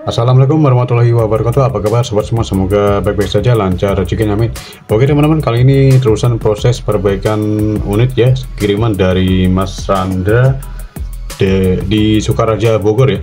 Assalamualaikum warahmatullahi wabarakatuh. Apa kabar sobat semua? Semoga baik-baik saja, lancar rezekinya, amin. Oke teman-teman, kali ini terusan proses perbaikan unit ya, kiriman dari Mas Randa di Sukaraja Bogor ya.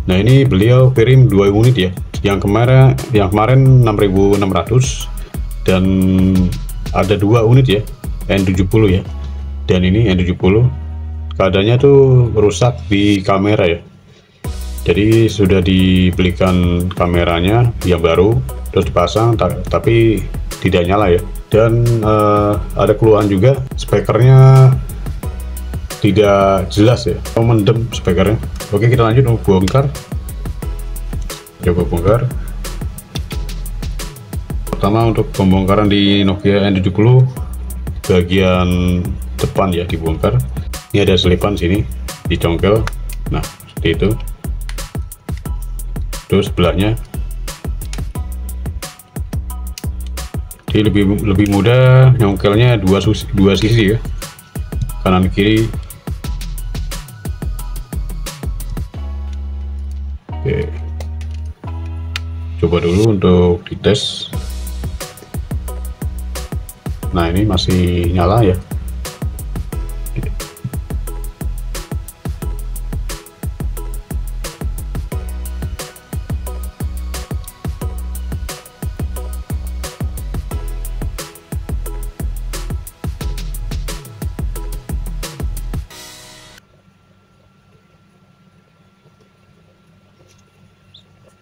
Nah ini beliau kirim 2 unit ya. Yang kemarin 6.600 dan ada 2 unit ya, N70 ya. Dan ini N70 keadaannya tuh rusak di kamera ya. Jadi sudah dibelikan kameranya yang baru, terus dipasang tapi tidak nyala ya. Dan ada keluhan juga, speakernya tidak jelas ya, mendem speakernya. Oke, kita lanjut bongkar. Coba bongkar. Pertama untuk pembongkaran di Nokia N70 bagian depan ya dibongkar. Ini ada selipan sini, dicongkel. Nah seperti itu. Terus sebelahnya, jadi lebih mudah nyongkelnya dua sisi ya, kanan kiri. Oke, coba dulu untuk dites. Nah ini masih nyala ya.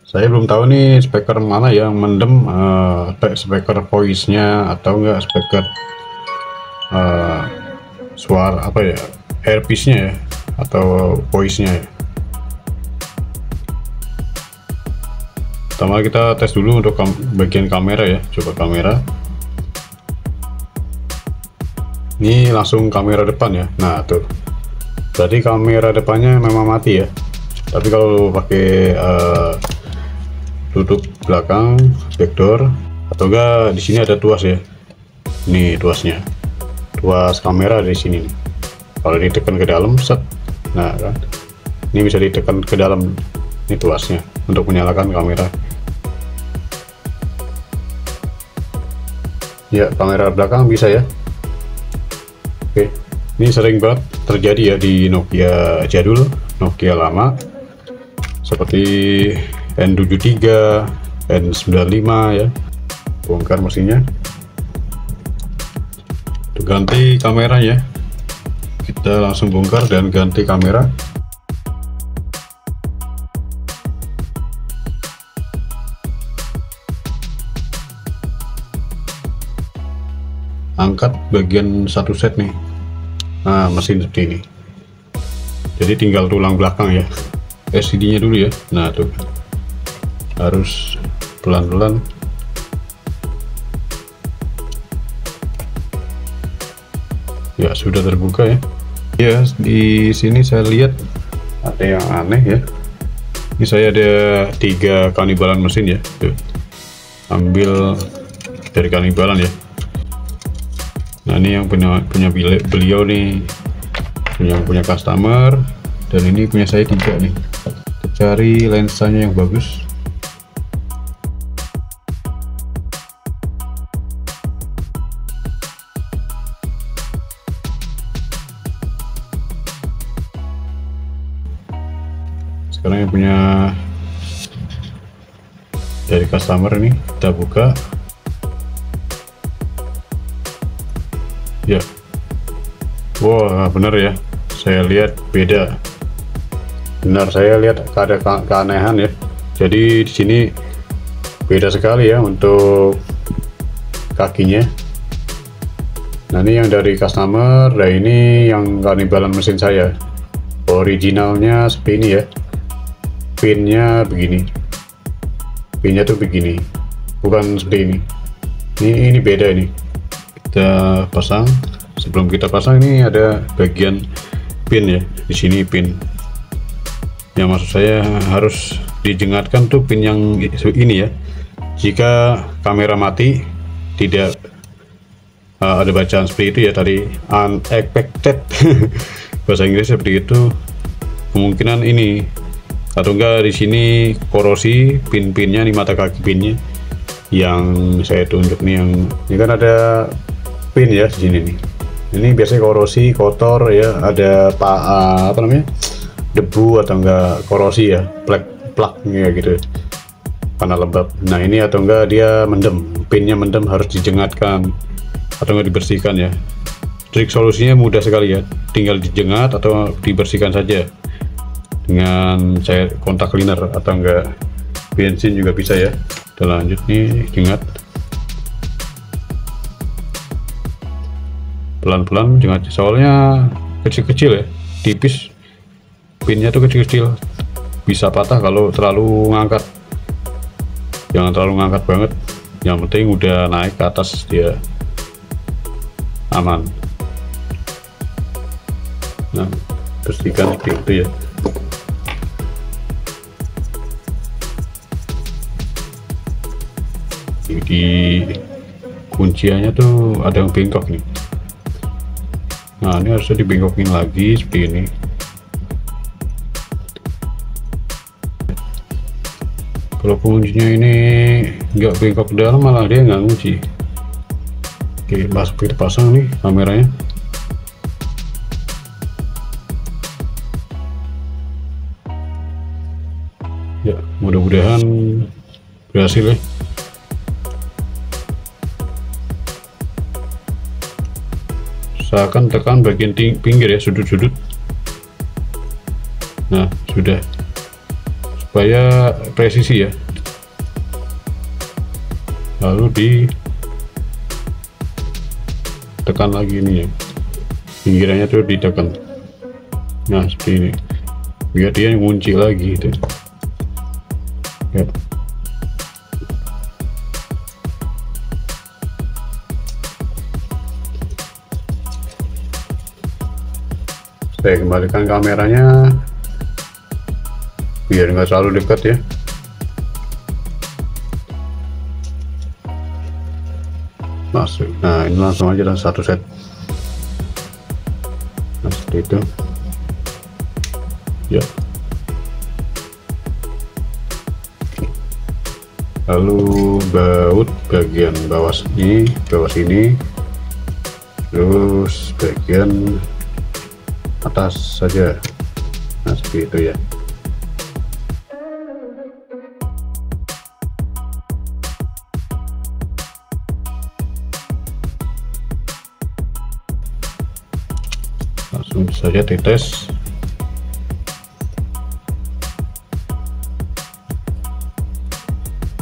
Saya belum tahu nih speaker mana yang mendem, speaker voice-nya atau enggak speaker suara apa ya, earpiece-nya ya, atau voice-nya ya. Pertama kita tes dulu untuk bagian kamera ya, coba kamera. Ini langsung kamera depan ya. Nah tuh, berarti kamera depannya memang mati ya. Tapi kalau pakai tutup belakang, backdoor, atau enggak di sini ada tuas ya. Ini tuasnya, tuas kamera di sini nih. Kalau ditekan ke dalam, set. Nah kan, ini bisa ditekan ke dalam. Ini tuasnya untuk menyalakan kamera. Ya, kamera belakang bisa ya. Oke, ini sering banget terjadi ya di Nokia jadul, Nokia lama, seperti N73, N95 ya. Bongkar mesinnya, ganti kameranya. Kita langsung bongkar dan ganti kamera. Angkat bagian satu set nih. Nah mesin seperti ini, jadi tinggal tulang belakang ya, LCD nya dulu ya. Nah tuh, harus pelan-pelan. Ya sudah terbuka ya. Ya di sini saya lihat ada yang aneh ya. Ini saya ada 3 kanibalan mesin ya. Tuh, ambil dari kanibalan ya. Nah ini yang punya beliau nih, yang punya customer, dan ini punya saya 3 nih. Kita cari lensanya yang bagus. Sekarang yang punya dari customer ini kita buka ya. Wah bener ya, saya lihat beda. Benar, saya lihat ada keanehan ya. Jadi di sini beda sekali ya untuk kakinya. Nah ini yang dari customer, nah ini yang kanibalan mesin saya. Originalnya seperti ini ya. Pinnya begini, pinnya tuh begini, bukan seperti ini. Ini beda ini. Kita pasang. Sebelum kita pasang, ini ada bagian pin ya, di sini pin. Yang maksud saya harus dijengatkan tuh pin yang ini ya. Jika kamera mati, tidak ada bacaan seperti itu ya tadi, unexpected bahasa Inggris seperti itu. Kemungkinan ini atau enggak di sini korosi pin-pinnya nih, mata kaki pinnya yang saya tunjuk nih, yang ini kan ada pin ya di sini nih. Ini biasanya korosi, kotor ya, ada apa namanya, debu atau enggak korosi ya, plak-plaknya gitu karena lembab. Nah ini atau enggak dia mendem, pinnya mendem, harus dijengatkan atau enggak dibersihkan ya. Trik solusinya mudah sekali ya, tinggal dijengat atau dibersihkan saja dengan cair kontak cleaner atau enggak bensin juga bisa ya. Kita lanjut nih, jengat pelan-pelan, jengat, soalnya kecil-kecil ya, tipis, pinnya tuh kecil-kecil, bisa patah kalau terlalu ngangkat. Jangan terlalu ngangkat banget, yang penting udah naik ke atas dia aman. Nah, bersihkan seperti itu ya. Di kunciannya tuh ada yang bengkok nih. Nah ini harusnya dibengkokin lagi seperti ini. Kalau kuncinya ini nggak bengkok ke dalam, malah dia nggak ngunci. Oke, kita pasang nih kameranya. Ya, mudah-mudahan berhasil ya. Usahakan tekan bagian pinggir ya, sudut-sudut. Nah sudah, supaya presisi ya. Lalu ditekan lagi nih ya, pinggirannya tuh ditekan. Nah seperti ini, biar dia ngunci lagi gitu ya. Saya kembalikan kameranya biar nggak terlalu dekat ya. Masuk. Nah ini langsung aja dan satu set. Nah seperti itu ya. Lalu baut bagian bawah sini, terus bagian atas saja. Nah seperti itu ya. Langsung saja tetes.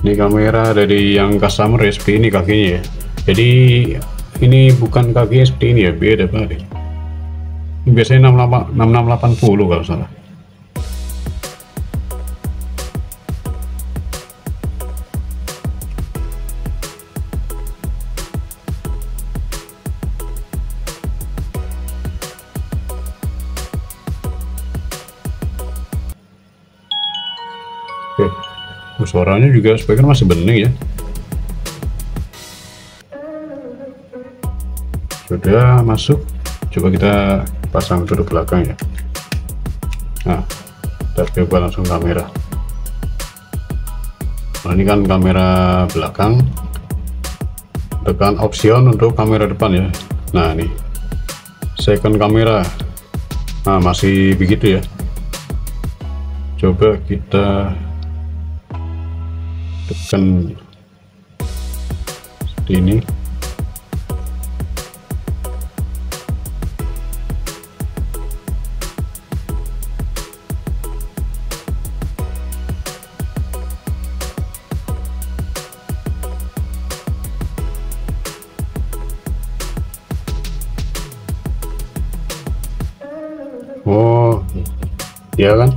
Ini kamera dari yang customer ya, seperti ini kakinya ya. Jadi ini bukan kakinya seperti ini ya, beda banget ya. Ini biasanya 6680 kalau salah. Oke, suaranya juga speaker masih bening ya. Sudah masuk, coba kita pasang sudut belakang ya. Nah kita coba langsung kamera. Nah ini kan kamera belakang, tekan option untuk kamera depan ya. Nah ini second kamera. Nah masih begitu ya, coba kita tekan seperti ini. Oh ya kan,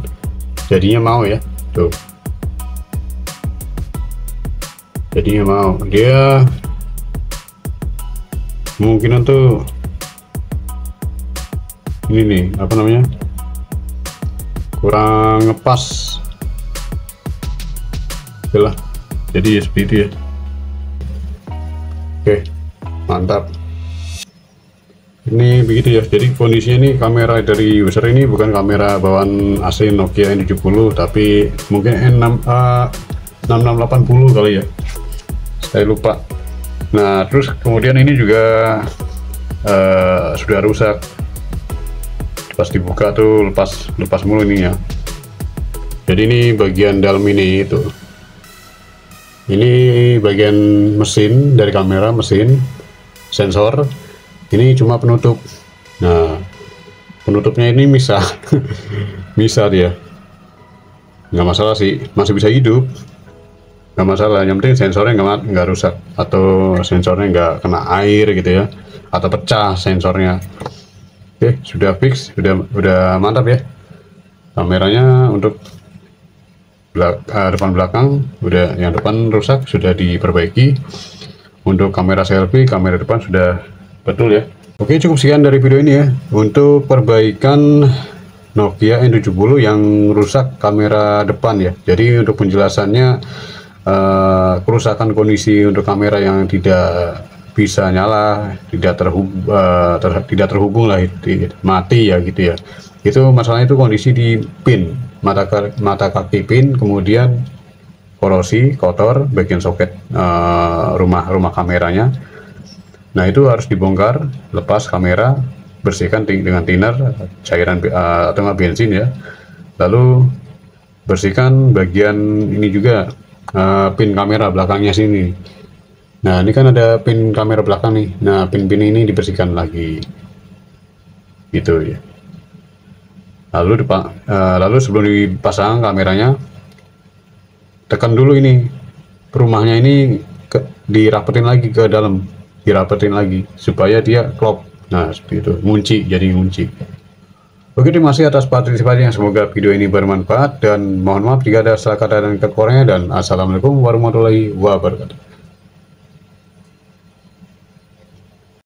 jadinya mau ya tuh, jadinya mau. Dia kemungkinan tuh ini nih, apa namanya, kurang ngepas. Oke lah, jadi ya seperti itu ya. Oke, mantap. Ini begitu ya, jadi kondisinya ini kamera dari user ini bukan kamera bawaan asli Nokia N70, tapi mungkin N6680 kali ya, saya lupa. Nah terus kemudian ini juga sudah rusak, pas dibuka tuh lepas mulu ini ya. Jadi ini bagian dalam ini itu, ini bagian mesin dari kamera, mesin sensor. Ini cuma penutup. Nah penutupnya ini misah misah dia, nggak masalah sih, masih bisa hidup, nggak masalah. Yang penting sensornya nggak rusak, atau sensornya nggak kena air gitu ya, atau pecah sensornya. Oke, sudah fix, udah mantap ya. Kameranya untuk depan belakang udah, yang depan rusak sudah diperbaiki. Untuk kamera selfie, kamera depan sudah betul ya. Oke, cukup sekian dari video ini ya untuk perbaikan Nokia N70 yang rusak kamera depan ya. Jadi untuk penjelasannya, kerusakan kondisi untuk kamera yang tidak bisa nyala, tidak terhubung lah, mati ya gitu ya. Itu masalahnya itu kondisi di pin mata kaki pin, kemudian korosi, kotor bagian soket rumah kameranya. Nah itu harus dibongkar, lepas kamera, bersihkan dengan thinner, cairan atau nggak bensin ya. Lalu bersihkan bagian ini juga, pin kamera belakangnya sini. Nah ini kan ada pin kamera belakang nih. Nah pin-pin ini dibersihkan lagi, gitu ya. Lalu sebelum dipasang kameranya, tekan dulu ini rumahnya ini, dirapetin lagi ke dalam, dirapetin lagi supaya dia klop. Nah seperti itu, jadi ngunci. Oke, terima kasih atas partisipasinya, semoga video ini bermanfaat, dan mohon maaf jika ada salah kata dan kekurangannya, dan assalamualaikum warahmatullahi wabarakatuh.